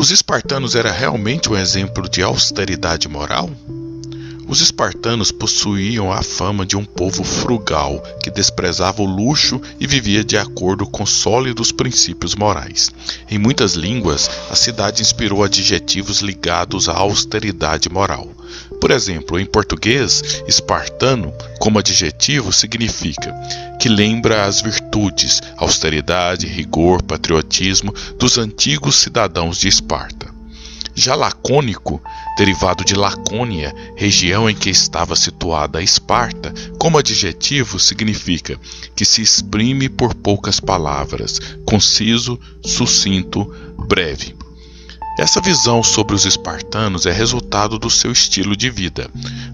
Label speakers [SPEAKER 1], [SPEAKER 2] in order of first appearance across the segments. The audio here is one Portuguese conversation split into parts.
[SPEAKER 1] Os espartanos eram realmente um exemplo de austeridade moral? Os espartanos possuíam a fama de um povo frugal, que desprezava o luxo e vivia de acordo com sólidos princípios morais. Em muitas línguas, a cidade inspirou adjetivos ligados à austeridade moral. Por exemplo, em português, espartano, como adjetivo, significa que lembra as virtudes, austeridade, rigor, patriotismo dos antigos cidadãos de Esparta. Já lacônico, derivado de Lacônia, região em que estava situada a Esparta, como adjetivo significa que se exprime por poucas palavras, conciso, sucinto, breve. Essa visão sobre os espartanos é resultado do seu estilo de vida.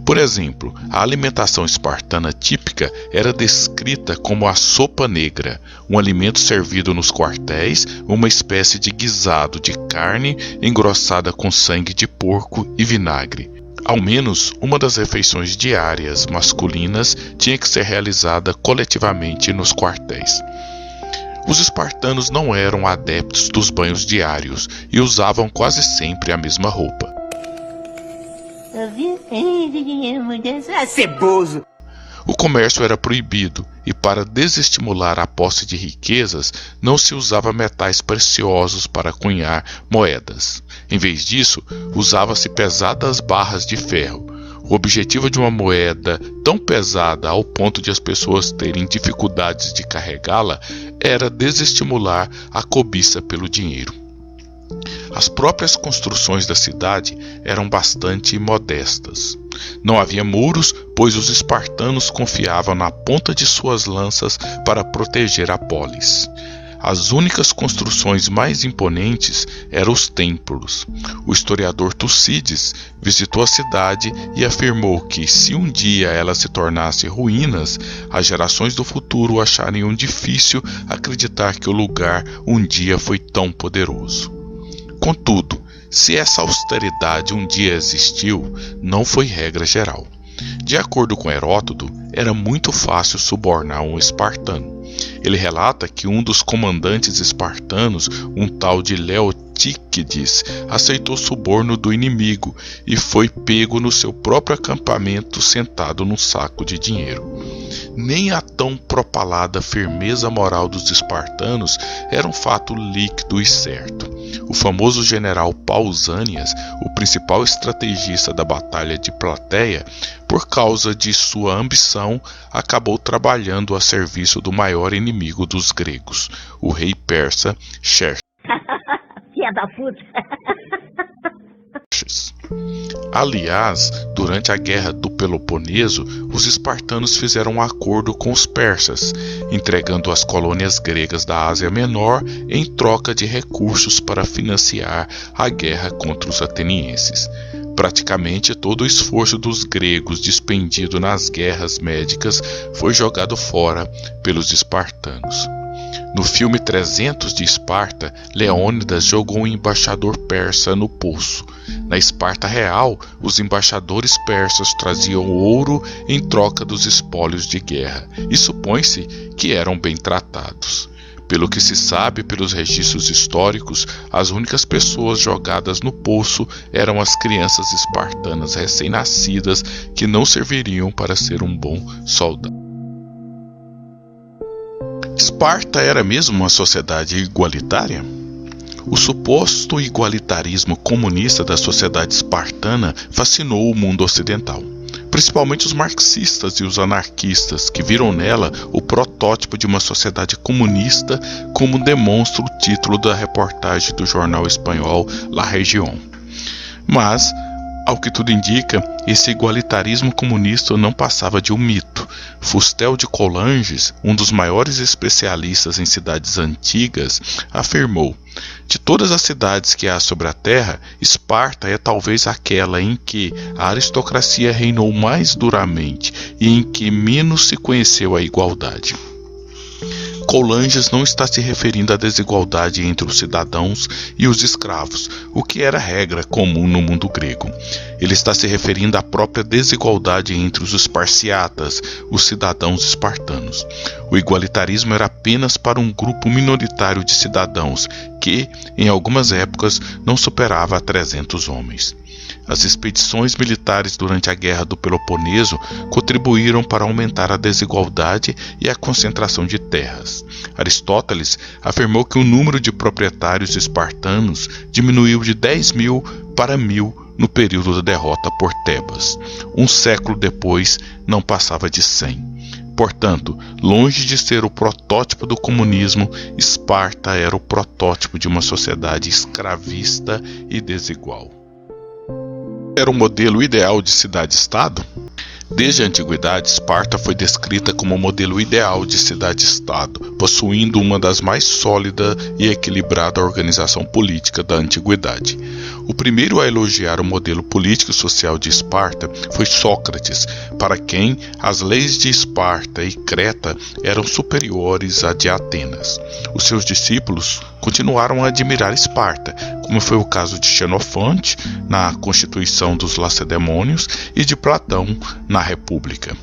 [SPEAKER 1] Por exemplo, a alimentação espartana típica era descrita como a sopa negra, um alimento servido nos quartéis, uma espécie de guisado de carne engrossada com sangue de porco e vinagre. Ao menos uma das refeições diárias masculinas tinha que ser realizada coletivamente nos quartéis. Os espartanos não eram adeptos dos banhos diários e usavam quase sempre a mesma roupa.
[SPEAKER 2] Ceboso!
[SPEAKER 1] O comércio era proibido e, para desestimular a posse de riquezas, não se usava metais preciosos para cunhar moedas. Em vez disso, usava-se pesadas barras de ferro. O objetivo de uma moeda tão pesada ao ponto de as pessoas terem dificuldades de carregá-la era desestimular a cobiça pelo dinheiro. As próprias construções da cidade eram bastante modestas. Não havia muros, pois os espartanos confiavam na ponta de suas lanças para proteger a polis. As únicas construções mais imponentes eram os templos. O historiador Tucídides visitou a cidade e afirmou que, se um dia ela se tornasse ruínas, as gerações do futuro achariam difícil acreditar que o lugar um dia foi tão poderoso. Contudo, se essa austeridade um dia existiu, não foi regra geral. De acordo com Heródoto, era muito fácil subornar um espartano. Ele relata que um dos comandantes espartanos, um tal de Leotíquides, aceitou suborno do inimigo e foi pego no seu próprio acampamento sentado num saco de dinheiro. Nem a tão propalada firmeza moral dos espartanos era um fato líquido e certo. O famoso general Pausanias, o principal estrategista da Batalha de Plateia, por causa de sua ambição, acabou trabalhando a serviço do maior inimigo dos gregos, o rei persa Xerxes.
[SPEAKER 2] Filha da puta!
[SPEAKER 1] Aliás, durante a Guerra do Peloponeso, os espartanos fizeram um acordo com os persas, entregando as colônias gregas da Ásia Menor em troca de recursos para financiar a guerra contra os atenienses. Praticamente todo o esforço dos gregos despendido nas guerras médicas foi jogado fora pelos espartanos. No filme 300 de Esparta, Leônidas jogou um embaixador persa no poço. Na Esparta real, os embaixadores persas traziam ouro em troca dos espólios de guerra, e supõe-se que eram bem tratados. Pelo que se sabe pelos registros históricos, as únicas pessoas jogadas no poço eram as crianças espartanas recém-nascidas que não serviriam para ser um bom soldado. Esparta era mesmo uma sociedade igualitária? O suposto igualitarismo comunista da sociedade espartana fascinou o mundo ocidental, principalmente os marxistas e os anarquistas, que viram nela o protótipo de uma sociedade comunista, como demonstra o título da reportagem do jornal espanhol La Región. Mas, ao que tudo indica, esse igualitarismo comunista não passava de um mito. Fustel de Coulanges, um dos maiores especialistas em cidades antigas, afirmou: de todas as cidades que há sobre a terra, Esparta é talvez aquela em que a aristocracia reinou mais duramente e em que menos se conheceu a igualdade. Coulanges não está se referindo à desigualdade entre os cidadãos e os escravos, o que era regra comum no mundo grego. Ele está se referindo à própria desigualdade entre os esparciatas, os cidadãos espartanos. O igualitarismo era apenas para um grupo minoritário de cidadãos, que, em algumas épocas, não superava 300 homens. As expedições militares durante a Guerra do Peloponeso contribuíram para aumentar a desigualdade e a concentração de terras. Aristóteles afirmou que o número de proprietários espartanos diminuiu de 10.000 para 1.000 no período da derrota por Tebas. Um século depois, não passava de 100. Portanto, longe de ser o protótipo do comunismo, Esparta era o protótipo de uma sociedade escravista e desigual. Era o modelo ideal de cidade-estado? Desde a antiguidade, Esparta foi descrita como o modelo ideal de cidade-estado, possuindo uma das mais sólida e equilibrada organização política da antiguidade. O primeiro a elogiar o modelo político e social de Esparta foi Sócrates, para quem as leis de Esparta e Creta eram superiores à de Atenas. Os seus discípulos continuaram a admirar Esparta, como foi o caso de Xenofonte na Constituição dos Lacedemônios e de Platão na República.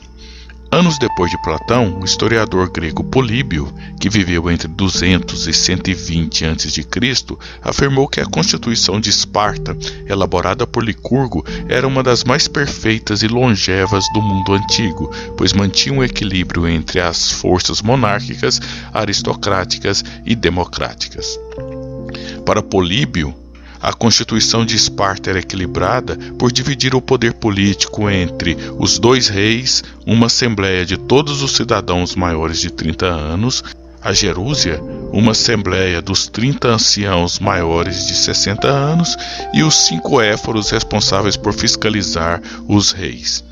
[SPEAKER 1] Anos depois de Platão, o historiador grego Políbio, que viveu entre 200 e 120 a.C., afirmou que a Constituição de Esparta, elaborada por Licurgo, era uma das mais perfeitas e longevas do mundo antigo, pois mantinha um equilíbrio entre as forças monárquicas, aristocráticas e democráticas. Para Políbio, a Constituição de Esparta era equilibrada por dividir o poder político entre os 2 reis, uma assembleia de todos os cidadãos maiores de 30 anos, a gerúsia, uma assembleia dos 30 anciãos maiores de 60 anos e os 5 éforos responsáveis por fiscalizar os reis.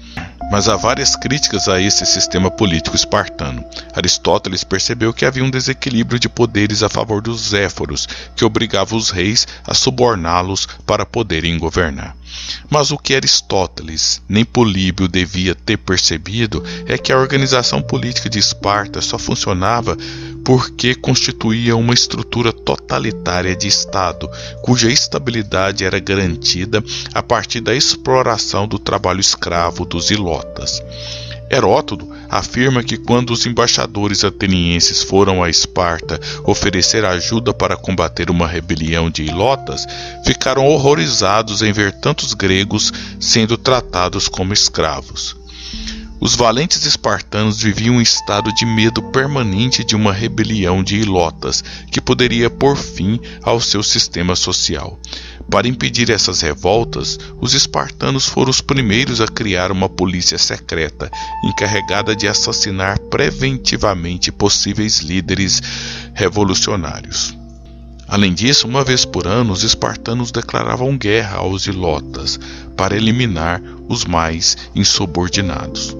[SPEAKER 1] Mas há várias críticas a esse sistema político espartano. Aristóteles percebeu que havia um desequilíbrio de poderes a favor dos éforos, que obrigava os reis a suborná-los para poderem governar. Mas o que Aristóteles, nem Políbio devia ter percebido é que a organização política de Esparta só funcionava porque constituía uma estrutura totalitária de Estado, cuja estabilidade era garantida a partir da exploração do trabalho escravo dos ilotas. Heródoto afirma que quando os embaixadores atenienses foram a Esparta oferecer ajuda para combater uma rebelião de ilotas, ficaram horrorizados em ver tantos gregos sendo tratados como escravos. Os valentes espartanos viviam um estado de medo permanente de uma rebelião de ilotas, que poderia pôr fim ao seu sistema social. Para impedir essas revoltas, os espartanos foram os primeiros a criar uma polícia secreta, encarregada de assassinar preventivamente possíveis líderes revolucionários. Além disso, uma vez por ano, os espartanos declaravam guerra aos ilotas, para eliminar os mais insubordinados.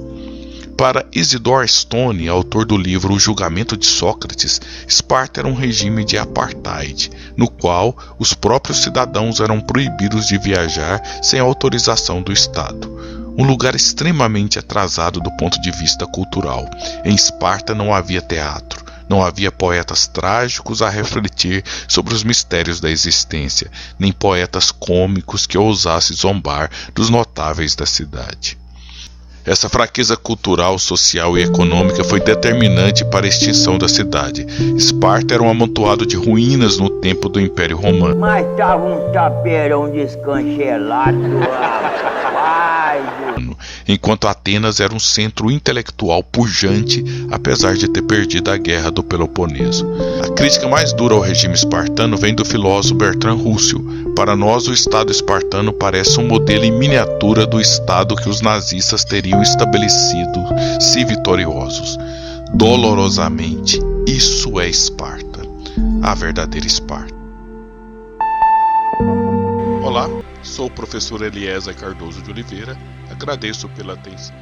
[SPEAKER 1] Para Isidore Stone, autor do livro O Julgamento de Sócrates, Esparta era um regime de apartheid, no qual os próprios cidadãos eram proibidos de viajar sem autorização do Estado. Um lugar extremamente atrasado do ponto de vista cultural. Em Esparta não havia teatro, não havia poetas trágicos a refletir sobre os mistérios da existência, nem poetas cômicos que ousassem zombar dos notáveis da cidade. Essa fraqueza cultural, social e econômica foi determinante para a extinção da cidade. Esparta era um amontoado de ruínas no tempo do Império Romano.
[SPEAKER 3] Mas tava um tapeirão descancelado, rapaz.
[SPEAKER 1] Enquanto Atenas era um centro intelectual pujante, apesar de ter perdido a Guerra do Peloponeso. A crítica mais dura ao regime espartano vem do filósofo Bertrand Russell. Para nós, o Estado espartano parece um modelo em miniatura do Estado que os nazistas teriam estabelecido se vitoriosos. Dolorosamente, isso é Esparta, a verdadeira Esparta. Olá, sou o professor Eliezer Cardoso de Oliveira. Agradeço pela atenção.